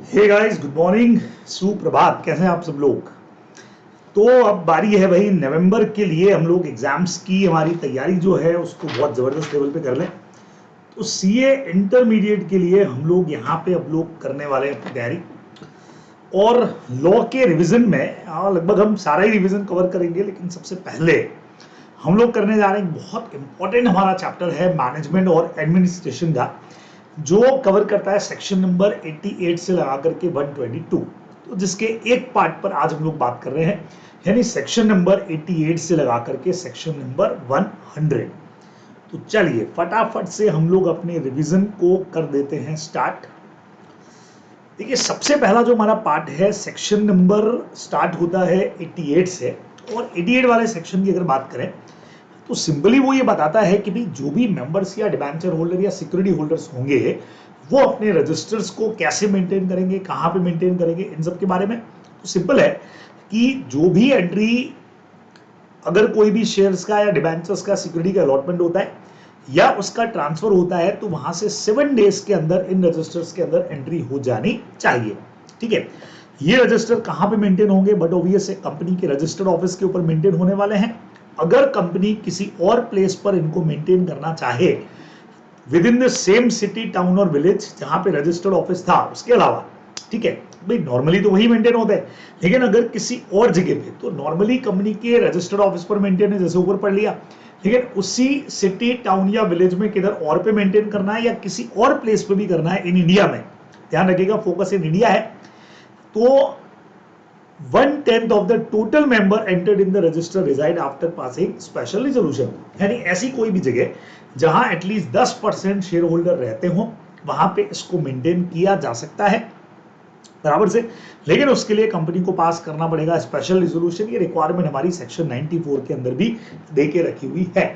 Hey guys, good morning, सुप्रभात। कैसे हैं आप सब लोग। तो अब बारी है भाई नवंबर के लिए हम लोग एग्जाम्स की हमारी तैयारी जो है उसको बहुत ज़बरदस्त लेवल पे कर लें। तो सीए इंटरमीडिएट के लिए हम लोग यहाँ पे अब लोग करने वाले हैं अपनी तैयारी। और लॉ के रिवीजन में लगभग हम सारा ही रिवीजन कवर करेंगे, लेकिन सबसे पहले हम लोग करने जा रहे हैं बहुत इंपॉर्टेंट हमारा चैप्टर है मैनेजमेंट और एडमिनिस्ट्रेशन का, जो कवर करता है सेक्शन नंबर 88 से लगा करके 122। तो जिसके एक पार्ट पर आज हम लोग बात कर रहे हैं, यानी सेक्शन नंबर 88 से लगा करके सेक्शन नंबर 100। तो चलिए फटाफट से हम लोग अपने रिवीजन को कर देते हैं स्टार्ट। देखिए, सबसे पहला जो हमारा पार्ट है सेक्शन नंबर स्टार्ट होता है 88 से। और 88 वाले सेक्शन की अगर बात करें तो सिंपली वो ये बताता है कि भाई जो भी मेंबर्स या डिबेंचर होल्डर या सिक्योरिटी होल्डर्स होंगे वो अपने रजिस्टर्स को कैसे मेंटेन करेंगे, कहाँ पे मेंटेन करेंगे, इन सब के बारे में। तो सिंपल है कि जो भी एंट्री, अगर कोई भी शेयर्स का या डिबेंचर्स का सिक्योरिटी का अलॉटमेंट होता है या उसका ट्रांसफर होता है, तो वहां से 7 डेज के अंदर इन रजिस्टर्स के अंदर एंट्री हो जानी चाहिए। ठीक है, ये रजिस्टर कहाँ पे मेंटेन होंगे, बट ऑब्वियस है कंपनी के रजिस्टर्ड ऑफिस के ऊपर मेंटेन होने वाले हैं। अगर कंपनी किसी और प्लेस पर इनको मेंटेन करना चाहे with in the same city, town और विलेज जहां पे रजिस्टर्ड ऑफिस था उसके अलावा, ठीक है भाई, नॉर्मली तो वही मेंटेन होता है, लेकिन अगर किसी और जगह पे, तो नॉर्मली कंपनी के रजिस्टर्ड ऑफिस पर मेंटेन है, जैसे ऊपर पढ़ लिया, लेकिन उसी सिटी, टाउन या विलेज में किधर और पे मेंटेन करना है या किसी और प्लेस पे भी करना है इन इंडिया में, ध्यान रखिएगा फोकस इन इंडिया है। तो 1/10 of the total member entered in the register reside after passing special resolution, यानी ऐसी कोई भी जगह जहां एटलीस्ट 10% शेयर होल्डर रहते हो वहां पे इसको मेंटेन किया जा सकता है बराबर से। लेकिन उसके लिए कंपनी को पास करना पड़ेगा स्पेशल रिजोल्यूशन। ये रिक्वायरमेंट हमारी सेक्शन 94 के अंदर भी दे के रखी हुई है।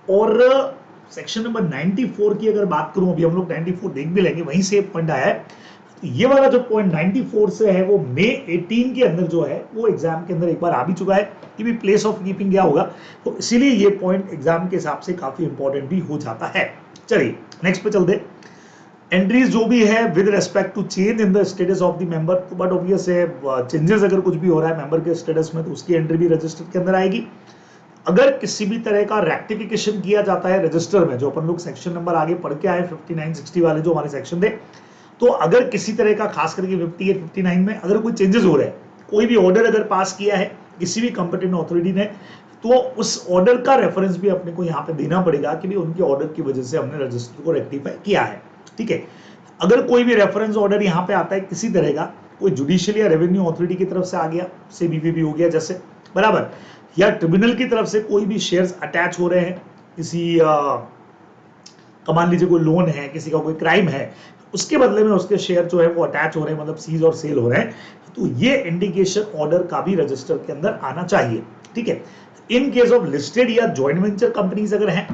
और सेक्शन नंबर 94 की अगर बात करूं, अभी हम लोग 94 देख भी लेंगे, वहीं से पॉइंट आया है। ये वाला जो पॉइंट 94 से है वो मई 18 के अंदर जो है वो एग्जाम के अंदर एक बार आ भी चुका है कि भी प्लेस ऑफ कीपिंग क्या होगा, तो इसीलिए ये पॉइंट एग्जाम के हिसाब से काफी इंपॉर्टेंट भी हो जाता है। चलिए नेक्स्ट पे चलते। एंट्रीज जो भी है with respect to change in the status of the member, तो बट ऑब्वियस है चेंजेस अगर कुछ भी हो रहा है मेंबर के स्टेटस में तो उसकी एंट्री भी रजिस्टर के अंदर आएगी। अगर किसी भी तरह का रेक्टिफिकेशन किया जाता है रजिस्टर में, जो अपन लोग सेक्शन नंबर आगे पढ़ के आए 59, 60 वाले जो हमारे सेक्शन थे, तो अगर किसी तरह का खास करके 58, 59 में अगर कोई चेंजेस हो रहे हैं, कोई भी ऑर्डर अगर पास किया है किसी भी कंपिटेंट अथॉरिटी ने, तो उस ऑर्डर का रेफरेंस भी अपने को यहाँ पे देना पड़ेगा कि भी उनके ऑर्डर की वजह से हमने रजिस्टर को रेक्टिफाई किया है। ठीक है, अगर कोई भी रेफरेंस ऑर्डर यहाँ पे आता है किसी तरह का, कोई जुडिशियल या रेवेन्यू अथॉरिटी की तरफ से आ गया, से बीवीबी हो गया जैसे बराबर, या ट्रिब्यूनल की तरफ से कोई भी शेयर्स अटैच हो रहे हैं किसी मान लीजिए कोई लोन है, किसी का कोई क्राइम है, उसके बदले में उसके शेयर जो है वो अटैच हो रहे हैं, मतलब सीज और सेल हो रहे हैं, तो ये इंडिकेशन ऑर्डर का भी रजिस्टर के अंदर आना चाहिए। ठीक है, इन केस ऑफ लिस्टेड या जॉइंट वेंचर कंपनीज अगर हैं,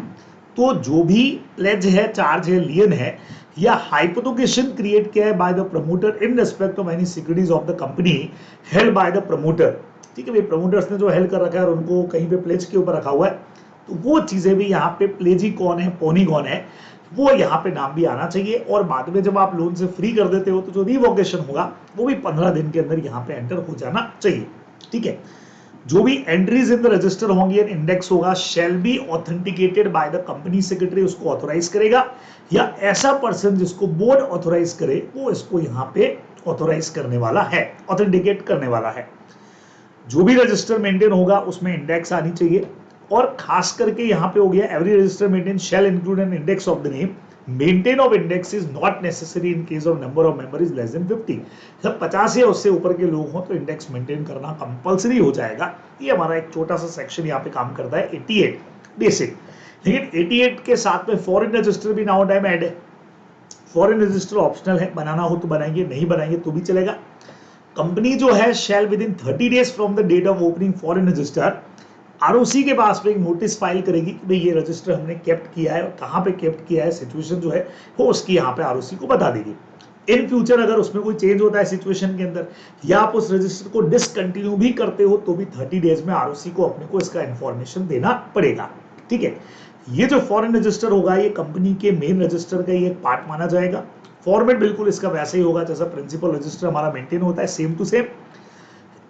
तो जो भी प्लेज है, चार्ज है, लियन है या हाइपोथेकेशन क्रिएट किया है by the promoter in respect of any securities of the company held by the promoter. ठीक है भाई, प्रमोटर्स ने जो हेल्ड कर रखा है और उनको कहीं पे प्लेज के ऊपर रखा हुआ है, तो वो चीजें भी यहाँ पे प्लेजी कौन है, पोनी कौन है, वो यहाँ पे नाम भी आना चाहिए। और बाद में जब आप लोन से फ्री कर देते हो तो जो रिवोकेशन होगा वो भी 15 दिन के अंदर यहाँ पे एंटर हो जाना चाहिए। ठीक है, जो भी एंट्रीज इन द रजिस्टर होंगी, इंडेक्स होगा, shall be authenticated by the company secretary, उसको ऑथोराइज करेगा, या ऐसा पर्सन जिसको बोर्ड ऑथोराइज करे वो इसको यहाँ पे ऑथोराइज करने वाला है, ऑथेंटिकेट करने वाला है। जो भी रजिस्टर मेंटेन होगा उसमें इंडेक्स आनी चाहिए। और खास करके यहाँ पे हो गया every register maintain shall include an index of the name, maintain of index is not necessary in case of number of member is less than 50। जब 50 या उससे ऊपर के लोग हों तो इंडेक्स मेंटेन करना कंपलसरी हो जाएगा। ये हमारा एक छोटा सा सेक्शन यहाँ पे काम करता है 88 बेसिक। लेकिन 88 के साथ में फॉरेन रजिस्टर भी नाउ टाइम ऐड है। फॉरेन रजिस्टर ऑप्शनल है, बनाना हो तो बनाएंगे, नहीं बनाएंगे तो भी चलेगा। कंपनी जो है shall within 30 days from the date of opening foreign register, ROC के पास में एक नोटिस फाइल करेगी कि भाई ये रजिस्टर हमने केप्ट किया है और कहाँ पे केप्ट किया है, सिचुएशन जो है वो उसकी यहाँ पे आरओसी को बता देगी। इन फ्यूचर अगर उसमें कोई चेंज होता है सिचुएशन के अंदर, या आप उस रजिस्टर को डिसकंटिन्यू भी करते हो, तो भी 30 डेज में आरओसी को अपने को इसका इंफॉर्मेशन देना पड़ेगा। ठीक है, ये जो फॉरेन रजिस्टर होगा ये कंपनी के मेन रजिस्टर का ही एक पार्ट माना जाएगा। फॉर्मेट बिल्कुल इसका वैसे ही होगा जैसा प्रिंसिपल रजिस्टर हमारा मेंटेन होता है, सेम टू सेम।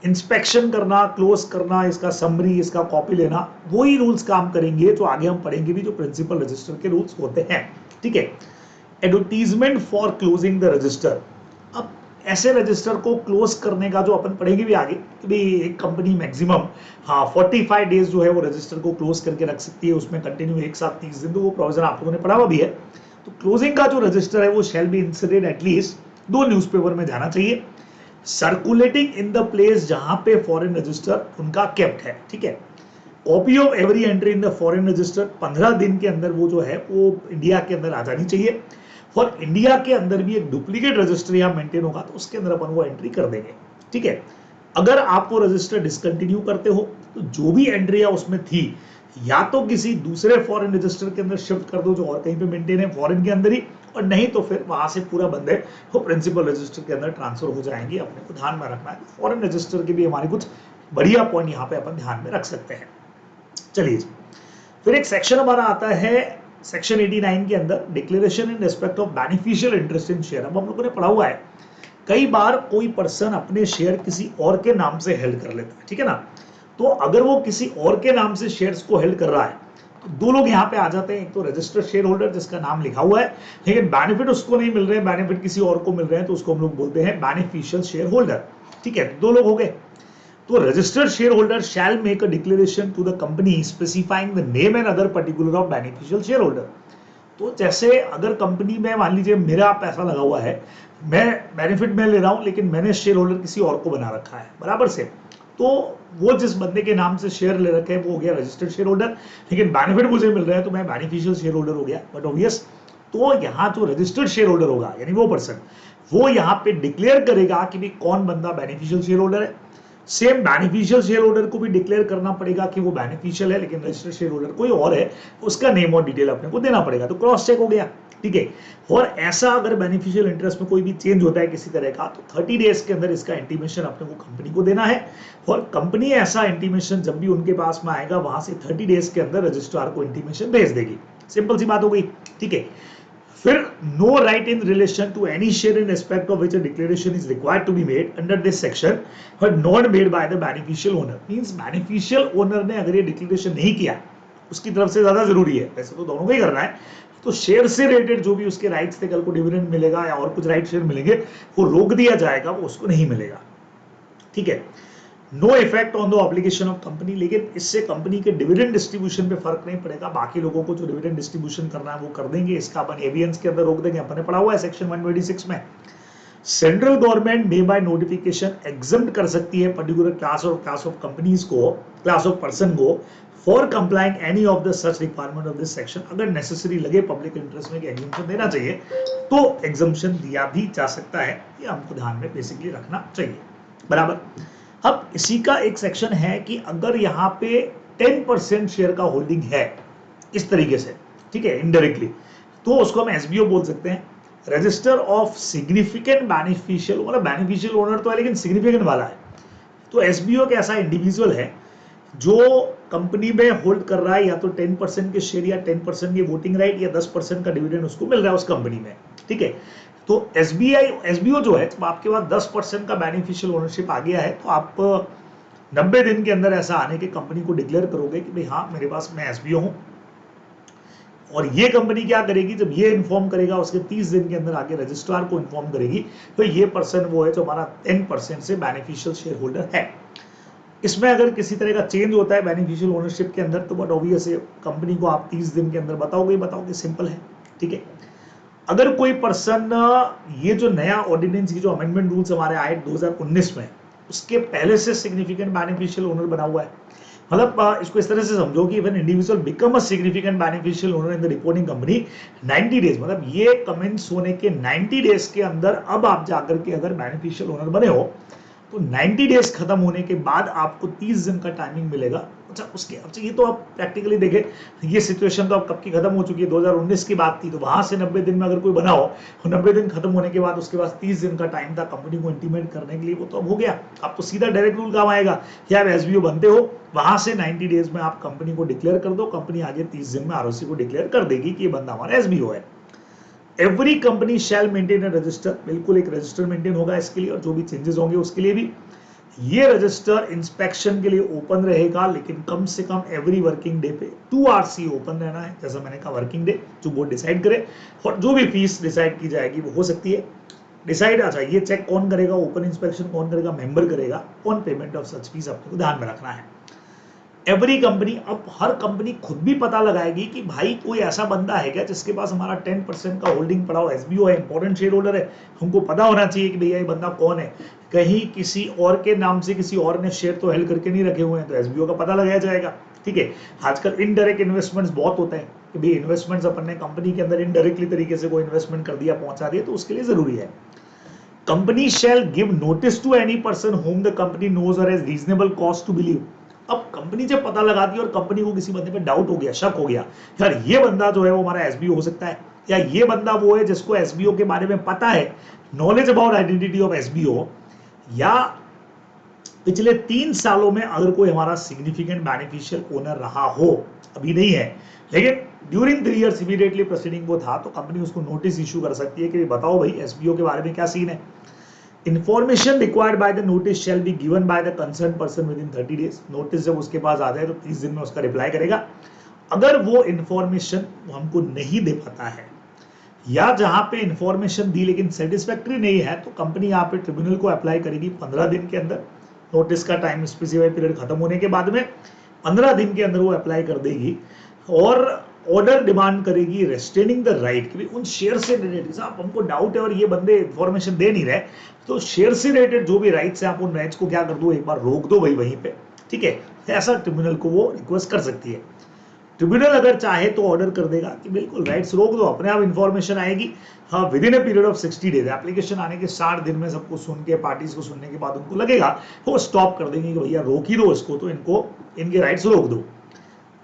इंस्पेक्शन करना, क्लोज करना, इसका समरी, इसका कॉपी लेना, वही रूल्स काम करेंगे जो आगे हम पढ़ेंगे भी, जो प्रिंसिपल रजिस्टर के रूल्स होते हैं, ठीक है। Advertisement for closing the register. अब ऐसे रजिस्टर को क्लोज करने का जो अपन पढ़ेंगे भी आगे कि भाई एक कंपनी मैक्सिमम 45 डेज जो है वो रजिस्टर को क्लोज करके रख सकती है, उसमें कंटिन्यू एक साथ 30 दिन, तो वो प्रोविजन आप लोगों ने पढ़ा हुआ भी है। तो क्लोजिंग का जो रजिस्टर है वो shall be inserted at least 2 newspaper में जाना चाहिए, सर्कुलेटिंग इन द प्लेस जहां पे फॉरेन रजिस्टर उनका केप्ट है, ठीक है। Copy of every entry in the foreign register 15 दिन के अंदर वो जो है वो इंडिया के अंदर आ जानी चाहिए। फॉर इंडिया के अंदर भी एक डुप्लीकेट रजिस्टर यहाँ मेंटेन होगा तो उसके अंदर अपन वो एंट्री कर देंगे, ठीक है। अगर आप वो रजिस्टर डिसकंटिन्यू करते हो तो जो भी एंट्री उसमें थी या तो किसी दूसरे फॉरेन रजिस्टर के अंदर शिफ्ट कर दो जो और कहीं पे मेंटेन है फॉरेन के अंदर ही, और नहीं तो फिर वहां से पूरा बंदे वो प्रिंसिपल रजिस्टर के अंदर ट्रांसफर हो जाएंगे। अपने को ध्यान में रखना है फॉरेन रजिस्टर के भी हमारे कुछ बढ़िया पॉइंट यहाँ पे अपन ध्यान में रख सकते हैं। चलिए, फिर एक सेक्शन हमारा आता है सेक्शन 89 के अंदर, declaration in respect of beneficial interest in share. अब हम लोगों ने पढ़ा हुआ है कई बार कोई पर्सन अपने शेयर किसी और के नाम से हेल्ड कर लेता है, ठीक है ना। तो अगर वो किसी और के नाम से शेयर्स को हेल्ड कर रहा है तो 2 लोग यहाँ पे आ जाते हैं, एक तो रजिस्टर्ड शेयर होल्डर जिसका नाम लिखा हुआ है लेकिन बेनिफिट उसको नहीं मिल रहे हैं, बेनिफिट किसी और को मिल रहे हैं, तो उसको हम लोग बोलते हैं बेनिफिशियल शेयर होल्डर, ठीक है। 2 लोग हो गए। तो registered share holder shall make a declaration to the company specifying the name and other particular of beneficial share holder. तो जैसे अगर कंपनी में मान लीजिए मेरा पैसा लगा हुआ है, मैं बेनिफिट में ले रहा हूं लेकिन मैंने शेयर होल्डर किसी और को बना रखा है बराबर से, तो वो जिस बंदे के नाम से शेयर ले रखे हैं वो हो गया रजिस्टर्ड शेयर होल्डर, लेकिन बेनिफिट मुझे मिल रहा है तो मैं बेनिफिशियल शेयर होल्डर हो गया। बट ऑब्वियस, तो यहाँ जो रजिस्टर्ड शेयर होल्डर होगा यानी वो पर्सन, वो यहाँ पे डिक्लेयर करेगा कि भाई कौन बंदा बेनिफिशियल शेयर होल्डर है। सेम बेनिफिशियल शेयर होल्डर को भी डिक्लेयर करना पड़ेगा कि वो बेनिफिशियल है, लेकिन रजिस्टर्ड शेयर होल्डर कोई और है, उसका नेम और डिटेल अपने को देना पड़ेगा, तो क्रॉस चेक हो गया, ठीक है। और ऐसा अगर बेनिफिशियल इंटरेस्ट में कोई भी चेंज होता है किसी तरह का तो 30 डेज के अंदर इसका इंटीमेशन अपने को कंपनी को देना है, और कंपनी ऐसा इंटीमेशन जब भी उनके पास में आएगा वहां से 30 डेज के अंदर रजिस्ट्रार को इंटीमेशन भेज देगी। सिंपल सी बात हो गई, ठीक है। फिर no right in relation to any share in respect of which a declaration is required to be made under this section but not made by the beneficial owner. Means beneficial owner ने अगर ये declaration नहीं किया, उसकी तरफ से ज्यादा जरूरी है, वैसे तो दोनों को ही करना है, तो शेयर से रिलेटेड जो भी उसके राइट्स थे, कल को डिविडेंड मिलेगा या और कुछ राइट शेयर मिलेंगे, वो रोक दिया जाएगा, वो उसको नहीं मिलेगा, ठीक है। No effect on the obligation of company, लेकिन इससे कंपनी के डिविडेंड डिस्ट्रीब्यूशन पे फर्क नहीं पड़ेगा, बाकी लोगों को जो डिविडेंड डिस्ट्रीब्यूशन करना है वो कर देंगे, इसका अपन एवियंस के अंदर रोक देंगे, अपन ने पढ़ा हुआ है सेक्शन 126 में। Central government may by notification exempt कर सकती है पर्टिकुलर क्लास ऑफ कंपनीज को, क्लास ऑफ पर्सन को, for complying any of the such requirement of this section. अगर नेसेसरी लगे पब्लिक इंटरेस्ट में कि एग्जम्पशन देना चाहिए तो एग्जम्पशन दिया भी जा सकता है, ये हमको ध्यान में बेसिकली रखना चाहिए, बराबर। अब इसी का एक सेक्शन है कि अगर यहाँ पे 10% शेयर का होल्डिंग है इस तरीके से, ठीक है, इनडायरेक्टली, तो उसको हम एसबीओ बोल सकते हैं, रजिस्टर ऑफ सिग्निफिकेंट बेनिफिशियल, मतलब बेनिफिशियल ओनर तो है लेकिन सिग्निफिकेंट वाला है। तो एसबीओ एक ऐसा इंडिविजुअल है जो कंपनी में होल्ड कर रहा है या तो 10% के शेयर या 10% की वोटिंग राइट या 10% का डिविडेंड उसको मिल रहा है उस कंपनी में, ठीक है। तो एसबीओ जो है, जब आपके पास 10% का बेनिफिशियल ओनरशिप आ गया है तो आप 90 दिन के अंदर ऐसा आने के कंपनी को डिक्लेयर करोगे कि भाई हाँ मेरे पास मैं एसबीओ हूं, और ये कंपनी क्या करेगी, जब ये इन्फॉर्म करेगा उसके 30 दिन के अंदर आके रजिस्ट्रार को इन्फॉर्म करेगी तो ये पर्सन वो है जो हमारा 10% से बेनिफिशियल शेयर होल्डर है। इसमें अगर किसी तरह का चेंज होता है बेनिफिशियल ओनरशिप के अंदर तो बट ऑब्वियस कंपनी को आप 30 दिन के अंदर बताओगे, सिंपल है, ठीक है। अगर कोई पर्सन, ये जो नया ऑर्डिनेंस की जो अमेंडमेंट रूल्स हमारे आए 2019 में, उसके पहले से सिग्निफिकेंट बेनिफिशियल ओनर बना हुआ है, मतलब इसको इस तरह से समझो कि when individual become a significant beneficial owner in the reporting company 90 days, मतलब ये कमेंट्स होने के 90 डेज के अंदर अब आप जाकर के अगर बेनिफिशियल ओनर बने हो तो 90 डेज खत्म होने के बाद आपको 30 दिन का टाइमिंग मिलेगा। अच्छा ये तो आप प्रैक्टिकली देखें, ये सिचुएशन तो अब कब की खत्म हो चुकी है, 2019 की बात थी, तो वहां से 90 दिन में अगर कोई बना हो, 90 दिन खत्म होने के बाद उसके पास 30 दिन का टाइम था कंपनी को इंटीमेट करने के लिए, वो तो अब हो गया। अब तो सीधा डायरेक्ट रूल काम आएगा कि आप एसबीओ बनते हो, वहां से 90 डेज में आप कंपनी को डिक्लेयर कर दो, कंपनी आगे 30 दिन में आरओसी को डिक्लेयर कर देगी कि ये बंदा हमारा एसबीओ है। Every company shall maintain a resistor, बिल्कुल एक रजिस्टर मेंटेन होगा इसके लिए, और जो भी चेंजेस होंगे उसके लिए भी ये रजिस्टर इंस्पेक्शन के लिए ओपन रहेगा, लेकिन कम से कम एवरी वर्किंग डे पे 2 आवर्स ही ओपन रहना है, जैसा मैंने कहा वर्किंग डे जो बोर्ड डिसाइड करे, और जो भी फीस डिसाइड की जाएगी वो हो सकती है डिसाइड। अच्छा, ये चेक कौन करेगा, ओपन इंस्पेक्शन कौन करेगा, मेंबर करेगा, on payment of such fees अपने को ध्यान में रखना है। एवरी कंपनी, अब हर कंपनी खुद भी पता लगाएगी कि भाई कोई ऐसा बंदा है क्या जिसके पास हमारा 10% का होल्डिंग पड़ा हो, एसबीओ है, इंपॉर्टेंट शेयर होल्डर है, हमको पता होना चाहिए कि भैया ये बंदा कौन है, कहीं किसी और के नाम से किसी और ने शेयर तो हेल्ड करके नहीं रखे हुए हैं, तो एसबीओ का पता लगाया जाएगा। ठीक है, आजकल इनडायरेक्ट इन्वेस्टमेंट्स बहुत होते हैं कि भाई इन्वेस्टमेंट्स अपन ने कंपनी के अंदर इनडायरेक्टली तरीके से कोई इन्वेस्टमेंट कर दिया, पहुंचा दिया, तो उसके लिए जरूरी है। Company shall give notice to any person whom the company knows और has reasonable cause to believe. अब कंपनी जब पता लगाती है और कंपनी को किसी बंदे पे डाउट हो गया, शक हो गया, यार ये बंदा जो है वो हमारा एसबीओ हो सकता है, या ये बंदा वो है जिसको एसबीओ के बारे में पता है, knowledge about identity of SBO, या पिछले 3 सालों में अगर कोई हमारा सिग्निफिकेंट बेनिफिशियल ओनर रहा हो, अभी नहीं है लेकिन ड्यूरिंग 3 इयर्स इमीडिएटली प्रोसीडिंग वो था, तो कंपनी उसको नोटिस इशू कर सकती है कि बताओ भाई एसबीओ के बारे में क्या सीन है। Information required by the notice shall be given by the concerned person within 30 days. Notice जब उसके पास आ जाए तो 30 दिन में उसका रिप्लाई करेगा। अगर वो इंफॉर्मेशन हमको नहीं दे पाता है, या जहां पे इंफॉर्मेशन दी लेकिन सेटिस्फैक्ट्री नहीं है, तो कंपनी यहाँ पे ट्रिब्यूनल को अप्लाई करेगी 15 दिन के अंदर। नोटिस का टाइम स्पेसिफाई पीरियड खत्म होने के बाद में 15 दिन के अंदर वो अप्लाई कर देगी, और ऑर्डर डिमांड करेगी रेस्ट्रेनिंग द राइट कि उन शेयर से रिलेटेड, साहब हमको डाउट है और ये बंदे इंफॉर्मेशन दे नहीं रहे, तो शेयर से रिलेटेड जो भी राइट्स है आप उन राइट्स को क्या कर दो, एक बार रोक दो भाई वहीं पे। ठीक है, ऐसा ट्रिब्यूनल को वो रिक्वेस्ट कर सकती है। ट्रिब्यूनल अगर चाहे तो ऑर्डर कर देगा कि बिल्कुल राइट्स रोक दो, अपने आप इंफॉर्मेशन आएगी, हाँ with in a period of 60 days, application आने के 60 दिन में सबको सुन के, पार्टीज को सुनने के बाद उनको लगेगा वो स्टॉप कर देंगे कि भैया रोक ही दो इसको, तो इनको इनके राइट्स रोक दो।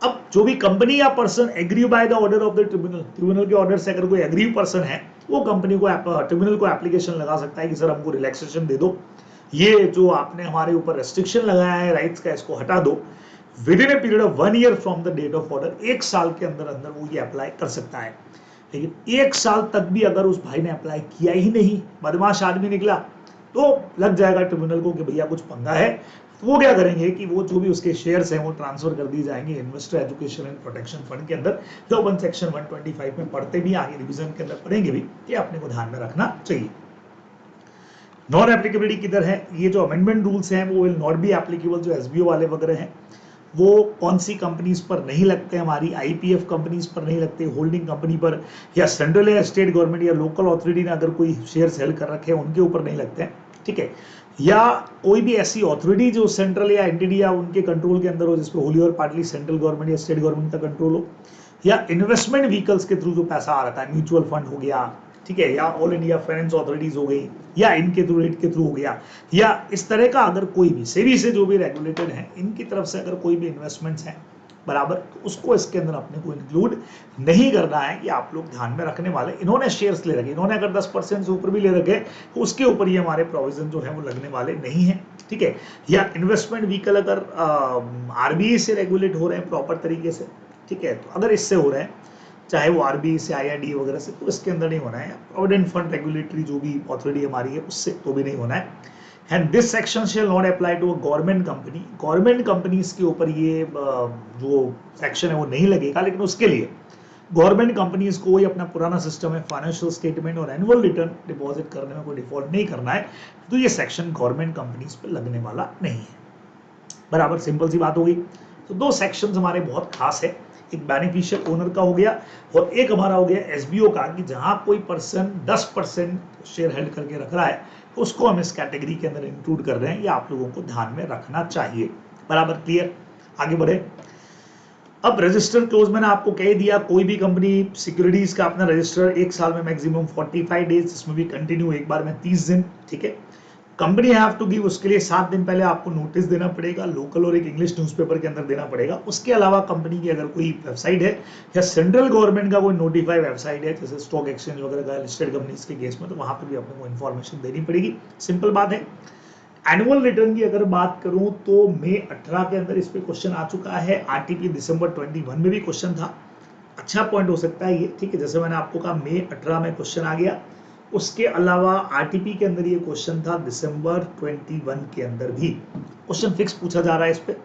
अब जो भी कंपनी या person agree by the order of the tribunal, tribunal के ऑर्डर से अगर कोई एग्री पर्सन है, वो कंपनी को ट्रिब्यूनल को एप्लीकेशन लगा सकता है कि सर हमको रिलैक्सेशन दे दो, ये जो आपने हमारे ऊपर रेस्ट्रिक्शन लगाया है राइट्स का, इसको हटा दो। Within a period of 1 year from the date of order, 1 साल के अंदर अंदर वो ये अप्लाई कर सकता है। लेकिन 1 साल तक भी अगर उस भाई ने अप्लाई किया ही नहीं, बदमाश आदमी निकला, तो लग जाएगा ट्रिब्यूनल को कि भैया कुछ पंगा है। तो वो क्या करेंगे कि वो जो भी उसके शेयर्स हैं वो ट्रांसफर कर दिए जाएंगे investor education and protection fund के अंदर, जो अपन सेक्शन 125 में पढ़ते भी, आगे रिवीजन के अंदर पढ़ेंगे भी, ये अपने को ध्यान में रखना चाहिए। नॉन एप्लीकेबिलिटी किधर है, ये जो अमेंडमेंट रूल्स हैं वो विल नॉट बी एप्लीकेबल, जो एसबीओ वाले वगैरह हैं वो कौन सी कंपनीज पर नहीं लगते, हमारी आईपीएफ कंपनीज पर नहीं लगते, होल्डिंग कंपनी पर, या सेंट्रल या स्टेट गवर्नमेंट या लोकल अथॉरिटी ने अगर कोई शेयर सेल कर रखे हैं उनके ऊपर नहीं लगते हैं। ठीक है, या कोई भी ऐसी अथॉरिटी जो सेंट्रल या एंटिटी या उनके कंट्रोल के अंदर हो, जिसपे होली और पार्टली सेंट्रल गवर्नमेंट या स्टेट गवर्नमेंट का कंट्रोल हो, या इन्वेस्टमेंट व्हीकल्स के थ्रू जो पैसा आ रहा है, म्यूचुअल फंड हो गया, ठीक है, या ऑल इंडिया फाइनेंस अथॉरिटीज हो गई, या इनके थ्रू, रेट के थ्रू हो गया, या इस तरह का अगर कोई भी सेबी से जो भी रेगुलेटेड है, इनकी तरफ से अगर कोई भी इन्वेस्टमेंट्स हैं बराबर, तो उसको इसके अंदर अपने को इंक्लूड नहीं करना है। ये आप लोग ध्यान में रखने वाले। इन्होंने शेयर्स ले रखे, इन्होंने अगर 10% से ऊपर भी ले रखे तो उसके ऊपर ये हमारे प्रोविजन जो है वो लगने वाले नहीं है। ठीक है, या इन्वेस्टमेंट व्हीकल अगर आरबीआई से रेगुलेट हो रहे हैं प्रॉपर तरीके से, ठीक है, तो अगर इससे हो रहे हैं, चाहे वो आरबीआई से, आईआरडी वगैरह से, तो इसके अंदर नहीं होना है। प्रोविडेंट फंड रेगुलेटरी जो भी अथॉरिटी हमारी है उससे तो भी नहीं होना है। And this section shall not apply to a government company, government companies के ऊपर ये जो सेक्शन है वो नहीं लगेगा, लेकिन उसके लिए गवर्नमेंट कंपनीज को ही अपना पुराना सिस्टम है फाइनेंशियल स्टेटमेंट और एनुअल रिटर्न डिपॉजिट करने में कोई डिफॉल्ट नहीं करना है, तो ये सेक्शन गवर्नमेंट कंपनीज पे लगने वाला नहीं है। बराबर, सिंपल सी बात होगी। तो 2 सेक्शंस हमारे बहुत खास है, एक बेनिफिशियल ओनर का हो गया और एक हमारा हो गया एसबीओ का, कि जहां कोई पर्सन 10% शेयर हेल्ड करके रख रहा है तो उसको हम इस कैटेगरी के अंदर इंक्लूड कर रहे हैं। ये आप लोगों को ध्यान में रखना चाहिए। बराबर, क्लियर, आगे बढ़े। अब रजिस्टर क्लोज मैंने आपको कह दिया, कोई भी कंपनी सिक्योरिटीज का अपना रजिस्टर 1 साल में मैक्सिमम 45 डेज, इसमें भी कंटिन्यू एक बार में 30 दिन। ठीक है, कंपनी हैव टू गिव, उसके लिए 7 दिन पहले आपको नोटिस देना पड़ेगा, लोकल और एक इंग्लिश न्यूज़पेपर के अंदर देना पड़ेगा। उसके अलावा कंपनी की अगर कोई वेबसाइट है या सेंट्रल गवर्नमेंट का कोई नोटिफाइड वेबसाइट है, जैसे स्टॉक एक्सचेंज वगैरह का लिस्टेड कंपनीज के केस में, तो वहां पर भी अपने को इन्फॉर्मेशन देनी पड़ेगी। सिंपल बात है। एनुअल रिटर्न की अगर बात करूं तो मई 18 के अंदर इस पे क्वेश्चन आ चुका है, आरटीपी दिसंबर 21 में भी क्वेश्चन था। अच्छा पॉइंट हो सकता है ये, ठीक है। जैसे मैंने आपको कहा मई 18 में क्वेश्चन आ गया, उसके अलावा आरटीपी के अंदर ये क्वेश्चन था दिसंबर 21 के अंदर भी क्वेश्चन फिक्स पूछा जा रहा है इस पे।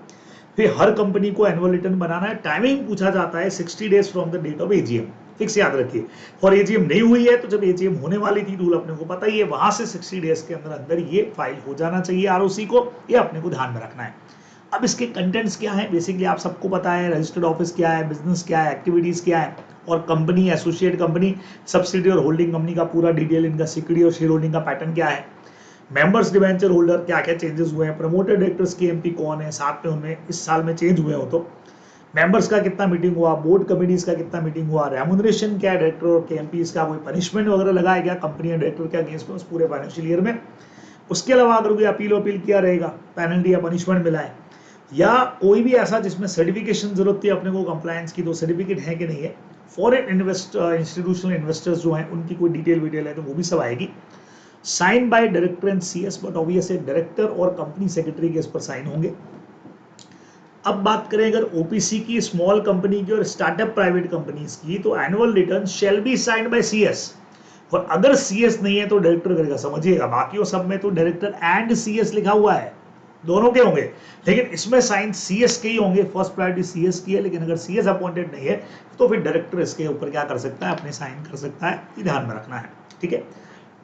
फिर हर कंपनी को एनुअल रिटर्न बनाना है, टाइमिंग पूछा जाता है 60 days from the date of AGM, fix याद रखिए। और एजीएम नहीं हुई है तो जब एजीएम होने वाली थी, रूल अपने को पता ही है, वहां से 60 डेज के अंदर अंदर ये फाइल हो जाना चाहिए आरओसी को, ये अपने को ध्यान में रखना है। अब इसके कंटेंट्स क्या है, बेसिकली आप सबको पता है, रजिस्टर्ड ऑफिस क्या है, बिजनेस क्या है, एक्टिविटीज क्या है, और कंपनी, एसोसिएट कंपनी, सब्सिडी और होल्डिंग कंपनी का पूरा डिटेल, इनका सिक्योरिटी और शेयर होल्डिंग का पैटर्न क्या है, मेंबर्स डिवेंचर होल्डर क्या क्या चेंजेस हुए हैं, प्रमोटर डायरेक्टर्स के एमपी कौन है, साथ में उनमें इस साल में चेंज हुए हो तो मेंबर्स का कितना मीटिंग हुआ, बोर्ड कमिटीज का कितना मीटिंग हुआ, रेम्यूनरेशन क्या है डायरेक्टर और के एमपीज का, कोई पनिशमेंट वगैरह लगाया गया कंपनी या डायरेक्टर के अगेंस्ट में उस पूरे फाइनेंशियल ईयर में। उसके अलावा अगर कोई अपील किया रहेगा, पेनल्टी या पनिशमेंट मिला है, या कोई भी ऐसा जिसमें सर्टिफिकेशन जरूरत थी अपने को कंप्लायंस की, तो सर्टिफिकेट है कि नहीं है, फॉरेन इंस्टीट्यूशनल इन्वेस्टर्स जो हैं उनकी कोई डिटेल है तो वो भी सब आएगी। Sign by director and CS, but obviously director और कंपनी सेक्रेटरी के इस पर साइन होंगे। अब बात करें अगर ओपीसी की, स्मॉल कंपनी की और स्टार्टअप प्राइवेट कंपनीज की, तो annual return shall be signed by CS, और अगर सीएस नहीं है तो डायरेक्टर करेगा, समझिएगा। बाकी सब में तो डायरेक्टर एंड सीएस लिखा हुआ है, दोनों के होंगे, लेकिन इसमें साइन सीएस के ही होंगे, फर्स्ट प्रायोरिटी सीएस की है। लेकिन अगर सीएस अपॉइंटेड नहीं है तो फिर डायरेक्टर इसके ऊपर क्या कर सकता है, अपने साइन कर सकता है, ये ध्यान में रखना है, ठीक है।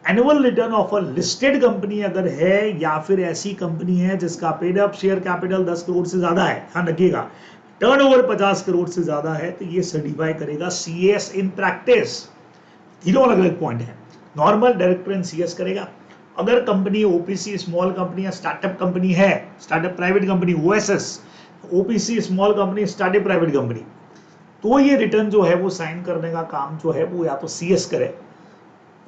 Annual return of a listed company अगर है, या फिर ऐसी कंपनी है जिसका paid up share capital 10 crore से ज्यादा है, ध्यान रखिएगा, टर्नओवर 50 करोड़ से ज्यादा है, तो ये सर्टिफाई करेगा सीएस इन प्रैक्टिस। तीनों अलग अलग पॉइंट है, नॉर्मल, डायरेक्टर एंड सीएस करेगा। अगर कंपनी ओपीसी, स्मॉल कंपनी या स्टार्टअप कंपनी है, startup private company OSS, OPC, small company, startup private company, तो ये रिटर्न जो है वो साइन करने का काम जो है वो या तो सीएस करे,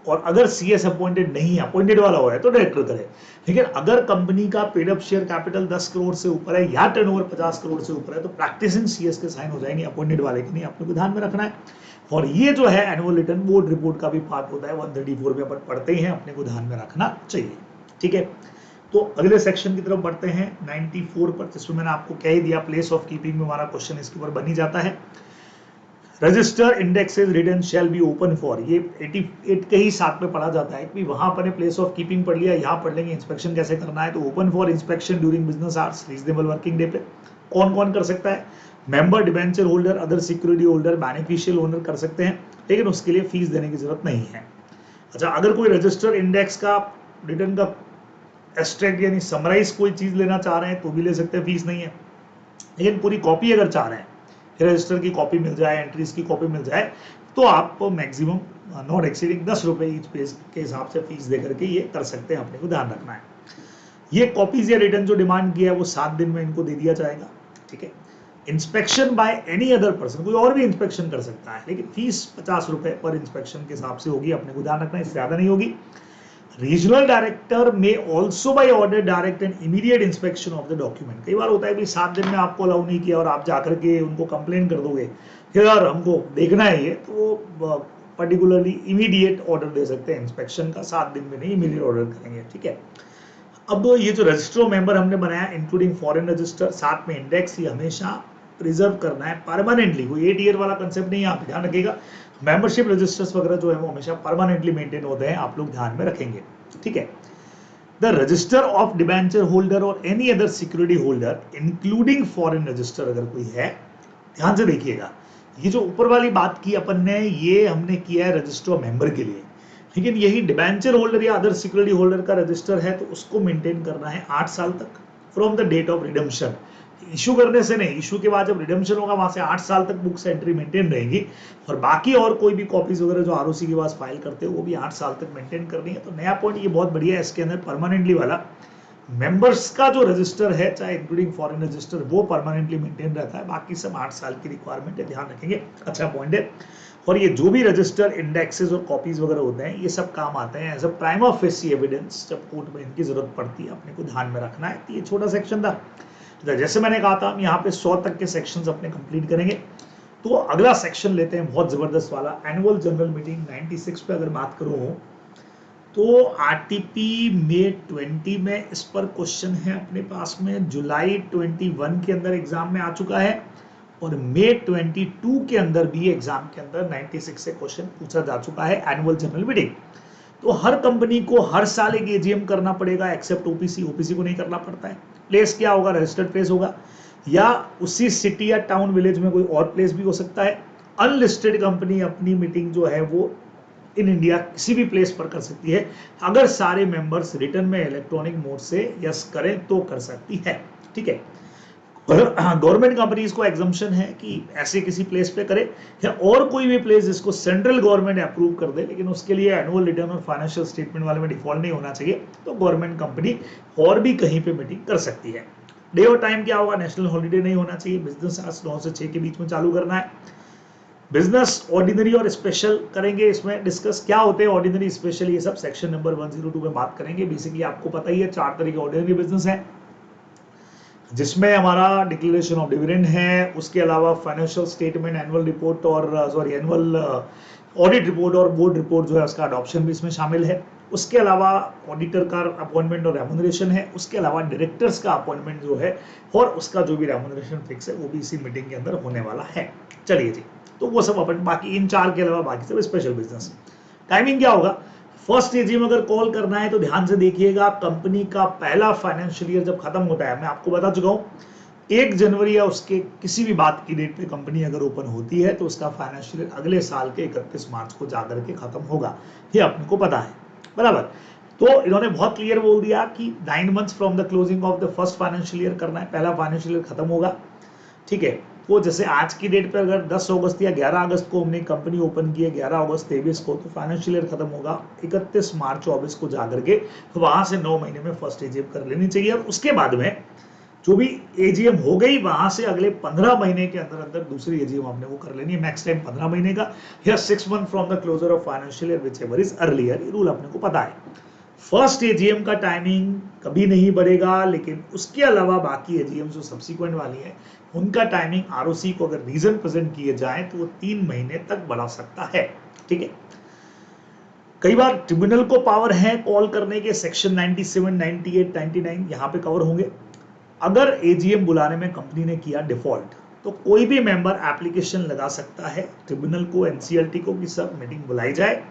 और अगर सीएस अपॉइंटेड नहीं है, अपॉइंटेड वाला हो है तो डायरेक्टर करे। लेकिन अगर कंपनी का paid up share capital 10 crore से ऊपर है या टर्नओवर 50 करोड़ से ऊपर है, तो प्रैक्टिसिंग सीएस के साइन हो जाएंगे, अपॉइंटेड वाले की नहीं, आपको को ध्यान में रखना है। और ये जो है एनुअल रिटर्न बोर्ड रिपोर्ट का भी पार्ट होता है, 134 में अपन पढ़ते ही हैं, अपने को ध्यान में रखना चाहिए, ठीक है। तो अगले सेक्शन की तरफ बढ़ते हैं 94 पर, जिसमें मैंने आपको कह ही दिया, प्लेस ऑफ कीपिंग में हमारा क्वेश्चन इसके ऊपर बन ही जाता है। Register indexes return shall be open for, ये 88 के ही साथ में पढ़ा जाता है कि वहां पर प्लेस ऑफ कीपिंग पढ़ लिया, यहाँ पढ़ लेंगे इंस्पेक्शन कैसे करना है। तो open for inspection during business hours, reasonable working day पे कौन कौन कर सकता है, member, debenture holder, other security holder, beneficial owner कर सकते हैं, लेकिन उसके लिए फीस देने की जरूरत नहीं है। अच्छा, अगर कोई रजिस्टर इंडेक्स का रिटर्न का एब्स्ट्रैक्ट यानी समराइज कोई चीज लेना चाह रहे हैं तो भी ले सकते हैं, फीस नहीं है। लेकिन पूरी कॉपी अगर चाह रहे हैं, रजिस्टर की कॉपी मिल जाए, एंट्रीज की कॉपी मिल जाए, तो आप मैक्सिमम नॉट एक्सीडिंग 10 रुपए ईच पेज के हिसाब से फीस दे करके ये कर सकते हैं, अपने को ध्यान रखना है। ये कॉपीज या रिटर्न जो डिमांड किया है वो 7 दिन में इनको दे दिया जाएगा, ठीक है। Inspection by any other person, कोई और भी इंस्पेक्शन कर सकता है, लेकिन फीस 50 रुपए पर इंस्पेक्शन के हिसाब से होगी, अपने को ध्यान रखना है, इससे ज्यादा नहीं होगी। रीजनल डायरेक्टर में also by order direct and immediate inspection of the document. कई बार होता है भी 7 दिन में आपको अलाउ नहीं किया और आप जाकर के उनको कंप्लेन कर दोगे, फिर यार हमको देखना है ये, तो पर्टिकुलरली इमीडिएट ऑर्डर दे सकते हैं इंस्पेक्शन का, 7 दिन में नहीं, इमीडिएट ऑर्डर करेंगे, ठीक है। अब ये जो रजिस्टर मेंबर हमने बनाया इंक्लूडिंग फॉरेन रजिस्टर, साथ में इंडेक्स, ये हमेशा प्रिजर्व करना है परमानेंटली, कोई 8 ईयर वाला कंसेप्ट नहीं है, आप ध्यान रखिएगा। मेंबरशिप रजिस्टर्स वगैरह जो है वो हमेशा परमानेंटली मेंटेन होते हैं, आप लोग ध्यान में रखेंगे, ठीक है। The register of debenture holder और any other security holder including foreign register अगर कोई है, ध्यान से देखिएगा, ये जो ऊपर वाली बात की अपन ने, ये हमने किया है रजिस्टर मेंबर के लिए, लेकिन यही डिबेंचर होल्डर या अदर सिक्योरिटी होल्डर का रजिस्टर है तो उसको मेंटेन करना है 8 साल तक from the date of redemption. Issue करने से नहीं, इशू के बाद जब रिडम्पशन होगा वहां से 8 साल तक बुक्स एंट्री मेंटेन रहेगी, और बाकी और कोई भी कॉपीज वगैरह जो आरओसी के पास फाइल करते हैं वो भी 8 साल तक मेंटेन करनी है। तो नया पॉइंट ये बहुत बढ़िया है इसके अंदर, परमानेंटली वाला मेंबर्स का जो रजिस्टर है, चाहे इंक्लूडिंग फॉरेन रजिस्टर, वो परमानेंटली मेंटेन रहता है, बाकी सब 8 साल की रिक्वायरमेंट है, ध्यान रखेंगे, अच्छा पॉइंट है। और ये जो भी रजिस्टर इंडेक्सेस और कॉपीज वगैरह होते हैं, ये सब काम आते हैं as a prima facie evidence, जब कोर्ट में इनकी जरूरत पड़ती है, अपने को ध्यान में रखना है। तो ये छोटा सेक्शन था, जैसे मैंने कहा था हम यहाँ पे 100 तक के सेक्शंस अपने कंप्लीट करेंगे। तो अगला सेक्शन लेते हैं बहुत जबरदस्त वाला, एनुअल जनरल मीटिंग 96 पे अगर बात करूं तो आरटीपी मई 20 में इस पर क्वेश्चन है अपने पास में, जुलाई 21 के अंदर एग्जाम में आ चुका है, और मई 22 के अंदर भी एग्जाम के अंदर 96 से क्वेश्चन पूछा जा चुका है एनुअल जनरल मीटिंग। तो हर कंपनी को हर साल एक एजीएम करना पड़ेगा एक्सेप्ट ओपीसी, ओपीसी को नहीं करना पड़ता है। प्लेस क्या होगा, रजिस्टर्ड प्लेस होगा या उसी सिटी या टाउन विलेज में कोई और प्लेस भी हो सकता है। अनलिस्टेड कंपनी अपनी मीटिंग जो है वो इन इंडिया किसी भी प्लेस पर कर सकती है, अगर सारे मेंबर्स रिटर्न में इलेक्ट्रॉनिक मोड से यस करें तो कर सकती है, ठीक है। गवर्नमेंट कंपनीज को एग्जम्पशन है कि ऐसे किसी प्लेस पे करे या और कोई भी प्लेस जिसको सेंट्रल गवर्नमेंट अप्रूव कर दे, लेकिन उसके लिए एनुअल रिटर्न और फाइनेंशियल स्टेटमेंट वाले में डिफॉल्ट नहीं होना चाहिए, तो गवर्नमेंट कंपनी और भी कहीं पे मीटिंग कर सकती है। डे और टाइम क्या होगा, नेशनल हॉलीडे नहीं होना चाहिए, बिजनेस आज 9 से 6 के बीच में चालू करना है। बिजनेस ऑर्डिनरी और स्पेशल करेंगे, इसमें डिस्कस क्या होते हैं ऑर्डिनरी स्पेशल, ये सब सेक्शन नंबर 102 में बात करेंगे। बेसिकली आपको पता ही है 4 तरह के ऑर्डिनरी बिजनेस है, जिसमें हमारा डिक्लेरेशन ऑफ डिविडेंड है, उसके अलावा फाइनेंशियल स्टेटमेंट, एनुअल रिपोर्ट और एनुअल ऑडिट रिपोर्ट और बोर्ड रिपोर्ट जो है उसका अडॉप्शन भी इसमें शामिल है। उसके अलावा ऑडिटर का अपॉइंटमेंट और रेम्यूनरेशन है, उसके अलावा डायरेक्टर्स का अपॉइंटमेंट जो है और उसका जो भी रेम्यूनरेशन फिक्स है वो भी इसी मीटिंग के अंदर होने वाला है। चलिए जी, तो वो सब अपन बाकी इन 4 के अलावा बाकी सब स्पेशल बिजनेस। टाइमिंग क्या होगा, फर्स्ट एजीएम अगर कॉल करना है तो ध्यान से देखिएगा, कंपनी का पहला फाइनेंशियल ईयर जब खत्म होता है, मैं आपको बता चुका हूं 1 जनवरी या उसके किसी भी बात की डेट पे कंपनी अगर ओपन होती है तो उसका फाइनेंशियल ईयर अगले साल के 31 मार्च को जाकर के खत्म होगा, ये अपने को पता है, बराबर। तो इन्होंने बहुत क्लियर बोल दिया कि 9 months from the closing of the first financial year करना है, पहला फाइनेंशियल ईयर खत्म होगा, ठीक है। वो जैसे आज की डेट पे अगर 10 अगस्त या 11 अगस्त को हमने कंपनी ओपन की है, 11 अगस्त 23 को, तो फाइनेंशियल ईयर खत्म होगा 31 मार्च 24 को जाकर के, वहां से 9 महीने में फर्स्ट एजीएम कर लेनी चाहिए। और उसके बाद में जो भी एजीएम हो गई, वहां से अगले 15 महीने के अंदर अंदर दूसरी एजीएम आपने वो कर लेनी है, मैक्स टाइम 15 महीने का, या 6 month from the closure of financial year whichever is earlier, ये रूल अपने को पता है। फर्स्ट एजीएम का टाइमिंग कभी नहीं बढ़ेगा, लेकिन उसके अलावा बाकी एजीएम जो सब्सिक्वेंट वाली है उनका टाइमिंग आरओसी को अगर रीजन प्रेजेंट किए जाए तो वो 3 महीने तक बढ़ा सकता है, ठीक है। कई बार ट्रिब्यूनल को पावर है कॉल करने के, सेक्शन 97, 98, 99 यहां पे कवर होंगे। अगर एजीएम बुलाने में कंपनी ने किया डिफॉल्ट, तो कोई भी मेंबर एप्लीकेशन लगा सकता है ट्रिब्यूनल को, एनसीएलटी को, कि सब मीटिंग बुलाई जाए।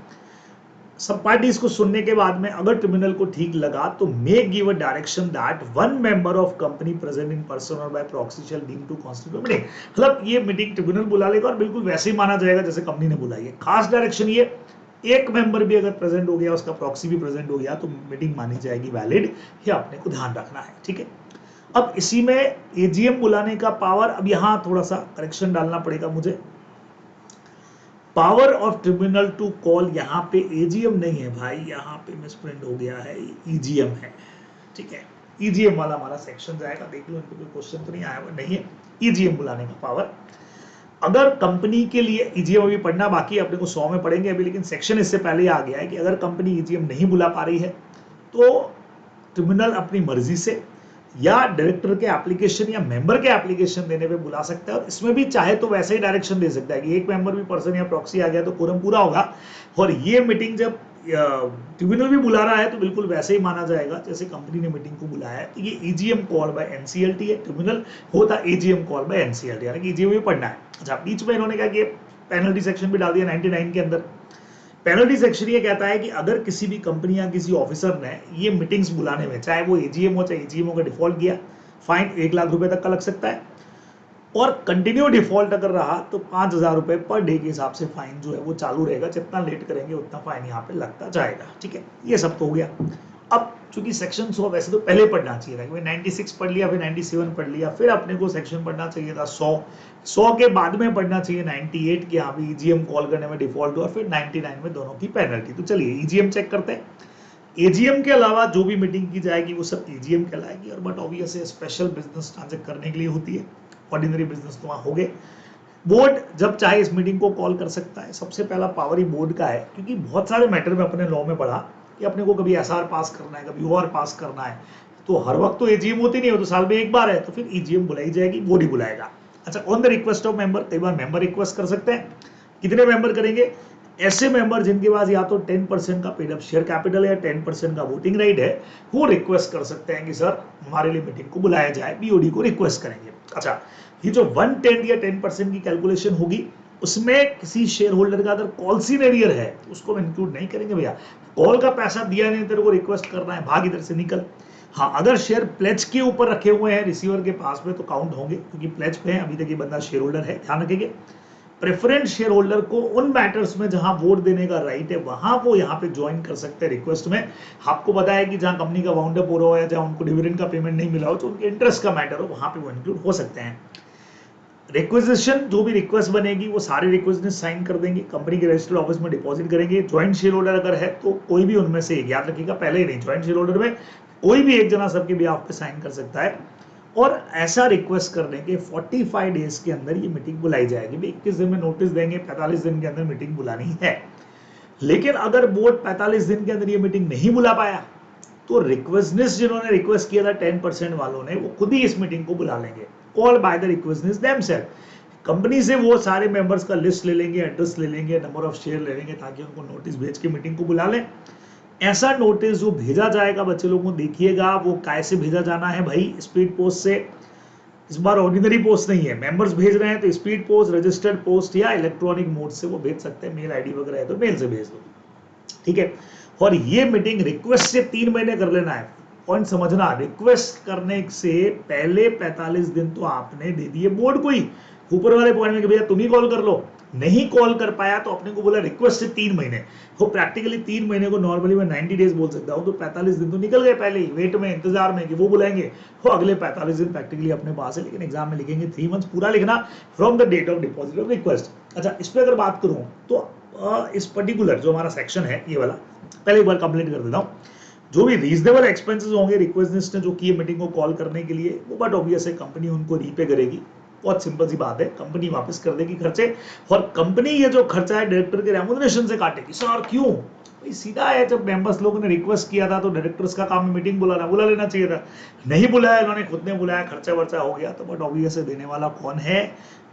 सब पार्टीज को सुनने के बाद में अगर ट्रिब्यूनल को ठीक लगा तो may give a direction that 1 member of company present in person और by proxy shall deem to constitute meeting. मतलब ये मीटिंग ट्रिब्यूनल बुला लेगा और बिल्कुल वैसे ही माना जाएगा जैसे कंपनी ने बुलाई है। खास डायरेक्शन ये, एक मेंबर भी अगर प्रेजेंट हो गया, उसका प्रॉक्सी भी प्रेजेंट हो गया, तो मीटिंग मानी जाएगी वैलिड, ये आपने को ध्यान रखना है, ठीक है। अब इसी में एजीएम बुलाने का पावर, अब यहां थोड़ा सा करेक्शन डालना पड़ेगा मुझे, power of tribunal to call, यहाँ पे एजीएम नहीं है भाई, यहाँ पे मिसप्रिंट हो गया है, ईजीएम है, ठीक है। ईजीएम वाला हमारा सेक्शन जाएगा, देख लो इनको कोई क्वेश्चन तो नहीं आया हुआ, नहीं है। ईजीएम बुलाने का पावर, अगर कंपनी के लिए ईजीएम अभी पढ़ना बाकी, अपने को 100 में पढ़ेंगे अभी, लेकिन सेक्शन इससे पहले आ गया है कि अगर कंपनी ईजीएम नहीं बुला पा रही है तो ट्रिब्यूनल अपनी मर्जी से या डायरेक्टर के एप्लीकेशन या मेंबर के एप्लीकेशन देने पे बुला सकता है। और इसमें भी चाहे तो वैसे ही डायरेक्शन दे सकता है कि एक मेंबर भी पर्सन या प्रॉक्सी आ गया तो कोरम पूरा होगा, और ये मीटिंग जब ट्रिब्यूनल भी बुला रहा है तो बिल्कुल वैसे ही माना जाएगा जैसे कंपनी ने मीटिंग को बुलाया है। तो ये ईजीएम कॉल बाय एनसीएलटी है, ट्रिब्यूनल होता एजीएम कॉल बाय एनसीएलटी, यानी कि ईजीएम भी पढ़ना है। अच्छा, बीच में इन्होंने कहा कि पेनल्टी सेक्शन भी डाल दिया 99 के अंदर। पेनल्टी सेक्शन ये कहता है कि अगर किसी भी कंपनी या किसी ऑफिसर ने ये मीटिंग्स बुलाने में, चाहे वो एजीएम हो चाहे एजीएम का डिफॉल्ट किया, फाइन 1 लाख रुपए तक का लग सकता है, और कंटिन्यू डिफॉल्ट अगर रहा तो 5,000 रुपए पर डे के हिसाब से फाइन जो है वो चालू रहेगा, जितना लेट करेंगे उतना फाइन यहाँ पे लगता जाएगा, ठीक है। ये सब तो हो गया। अब चूंकि सेक्शन 100 वैसे तो पहले पढ़ना चाहिए था, 96 पढ़ लिया, फिर 97 पढ़ लिया, फिर अपने को सेक्शन पढ़ना चाहिए था 100 के बाद में पढ़ना चाहिए 98 कि यहाँ पे ईजीएम कॉल करने में डिफॉल्ट हुआ, फिर 99 में दोनों की पेनल्टी। तो चलिए ईजीएम चेक करते हैं। एजीएम के अलावा जो भी मीटिंग की जाएगी वो सब एजीएम कहलाएगी, और बट ऑब्वियस है स्पेशल बिजनेस ट्रांजेक्ट करने के लिए होती है, ऑर्डिनरी बिजनेस तो वहाँ हो गए। बोर्ड जब चाहे इस मीटिंग को कॉल कर सकता है। सबसे पहला पावर ही बोर्ड का है, क्योंकि बहुत सारे मैटर में अपने लॉ में पढ़ा कि अपने को कभी एसआर पास करना है, कभी ओआर पास करना है, तो हर वक्त तो एजीएम होती नहीं हो, तो साल में एक बार है, तो फिर ईजीएम बुलाई जाएगी, बोर्ड ही बुलाएगा। अच्छा, on the request of member, कई बार मेंबर रिक्वेस्ट कर सकते हैं। कितने मेंबर करेंगे? ऐसे मेंबर जिनके पास या तो 10% का पेड अप शेयर कैपिटल है या 10% का वोटिंग राइट है, वो रिक्वेस्ट कर सकते हैं कि सर हमारे लिए मीटिंग को बुलाया जाए, बीओडी को रिक्वेस्ट करेंगे। अच्छा, ये जो 1/10 या 10% की कैलकुलेशन होगी, उसमें किसी शेयर होल्डर का अगर कॉल सीनेरियर है उसको हम इंक्लूड नहीं करेंगे। भैया कॉल का पैसा दिया नहीं, तेरे को रिक्वेस्ट करना है, भाग इधर से निकल। हाँ, अगर शेयर प्लेज के ऊपर रखे हुए हैं रिसीवर के पास में तो काउंट होंगे, क्योंकि प्लेज पे है, अभी तक ये बंदा शेयर होल्डर है, ध्यान रखेंगे। प्रेफरेंस शेयर होल्डर को उन मैटर्स में जहां वोट देने का राइट है वहां वो यहाँ पे ज्वाइन कर सकते हैं रिक्वेस्ट में। आपको पता है कि जहां कंपनी का वाउंड अप हो रहा हो या जहां उनको डिविडेंड का पेमेंट नहीं मिला हो, तो उनके इंटरेस्ट का मैटर हो, वहां पे वो इंक्लूड हो सकते हैं। रिक्वेजिशन जो भी रिक्वेस्ट बनेगी वो सारे रिक्वेस्ट साइन कर देंगे, कंपनी के रजिस्टर्ड ऑफिस में डिपॉजिट करेंगे। ज्वाइंट शेयर होल्डर अगर है तो कोई भी उनमें से एक, याद रखिएगा पहले ही नहीं, ज्वाइंट शेयर होल्डर में कोई भी एक जना सबके बिहाफ पे साइन कर सकता है। और ऐसा रिक्वेस्ट करने के 45 डेज के अंदर ये मीटिंग बुलाई जाएगी। 21 दिन में नोटिस देंगे, 45 दिन के अंदर मीटिंग बुलानी है। लेकिन अगर बोर्ड 45 दिन के अंदर ये मीटिंग नहीं बुला पाया तो रिक्वेस्टनिस्ट जिन्होंने रिक्वेस्ट किया था 10% वालों ने, वो खुद ही इस मीटिंग को बुला लेंगे, call by the requisitionist themself. Company से वो सारे मेंबर्स का लिस्ट ले लेंगे, एड्रेस ले लेंगे, नंबर ऑफ शेयर ले लेंगे, ताकि उनको नोटिस भेज के मीटिंग को बुला लें। ऐसा नोटिस जो भेजा जाएगा बच्चे लोगों को देखिएगा, वो कैसे भेजा जाना है भाई, स्पीड पोस्ट से। इस बार ऑर्डिनरी पोस्ट नहीं है, मेंबर्स भेज रहे हैं तो स्पीड पोस्ट, रजिस्टर्ड पोस्ट या इलेक्ट्रॉनिक मोड से वो भेज सकते हैं। मेल आईडी वगैरह है तो मेल से भेज दो, ठीक है। और ये मीटिंग रिक्वेस्ट से 3 महीने कर लेना है। पॉइंट समझना, रिक्वेस्ट करने से पहले 45 दिन तो आपने दे दिए बोर्ड को ही, ऊपर वाले पॉइंट में कि भैया तुम ही कॉल कर लो। नहीं कॉल कर पाया तो अपने को बोला रिक्वेस्ट से 3 महीने, वो प्रैक्टिकली 3 महीने को नॉर्मली मैं 90 डेज बोल सकता हूँ, तो 45 दिन तो निकल गए पहले ही वेट में, इंतजार में कि वो बुलाएंगे। वो अगले 45 दिन प्रैक्टिकली अपने पास है, लेकिन एग्जाम में लिखेंगे 3 मंथ्स पूरा लिखना from the date of deposit of request. अच्छा, इस पर अगर बात करूँ तो इस पर्टिकुलर जो हमारा सेक्शन है ये वाला, पहले एक बार कंप्लीट कर देता हूँ। जो भी रीजनेबल एक्सपेंसेस होंगे रिक्वेस्टनिस्ट ने जो किए मीटिंग को कॉल करने के लिए, वो बट ऑब्वियस है कंपनी उनको रीपे करेगी। बहुत सिंपल सी बात है, कंपनी वापस कर देगी खर्चे, और कंपनी ये जो खर्चा है डायरेक्टर के रेम्यूनरेशन से काटेगी। सर क्यों? भाई सीधा है, जब मेंबर्स लोगों ने रिक्वेस्ट किया था तो डायरेक्टर्स का काम मीटिंग बुलाना, बुला लेना चाहिए था। नहीं बुलाया, इन्होंने खुद ने बुलाया, खर्चा वर्चा हो गया, तो बट ऑब्वियस है देने वाला कौन है?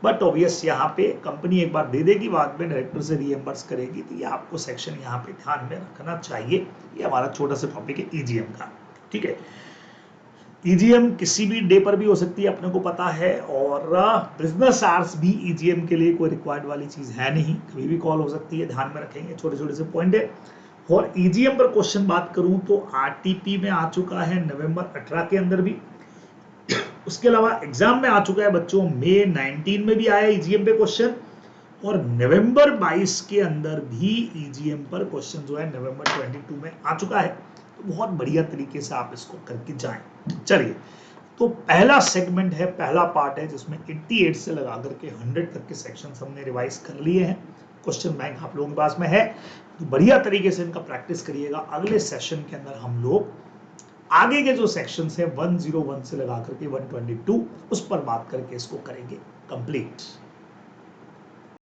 बट ऑब्वियस यहाँ पे कंपनी एक बार दे देगी, बाद में डायरेक्टर से रीएम्बर्स करेगी। तो ये आपको सेक्शन यहाँ पे ध्यान में रखना चाहिए। ये हमारा छोटा सा टॉपिक है ईजीएम का, ठीक है। ईजीएम किसी भी डे पर भी हो सकती है, अपने को पता है, और बिजनेस आवर्स भी ईजीएम के लिए कोई रिक्वायर्ड वाली चीज है नहीं, कभी भी कॉल हो सकती है, ध्यान में रखेंगे, छोटे छोटे से पॉइंट है। और ईजीएम पर क्वेश्चन बात करूं तो आरटीपी में आ चुका है नवंबर 18 के अंदर भी, उसके अलावा एग्जाम में आ चुका है बच्चों, मई 19 में भी आया ईजीएम पे क्वेश्चन, और नवंबर 22 के अंदर भी ईजीएम पर क्वेश्चन जो है नवंबर 22 में आ चुका है। तो बहुत बढ़िया तरीके से आप इसको करके जाएं। चलिए, तो पहला सेगमेंट है, पहला पार्ट है, जिसमें 88 से लगा करके 100 तक के सेक्शंस हमने रिवाइज कर लिए हैं। क्वेश्चन बैंक आप लोगों के पास में है, तो बढ़िया तरीके से इनका प्रैक्टिस करिएगा। अगले सेशन के अंदर हम लोग आगे के जो सेक्शंस है 101 से लगा करके 122, उस पर बात करके इसको करेंगे कंप्लीट।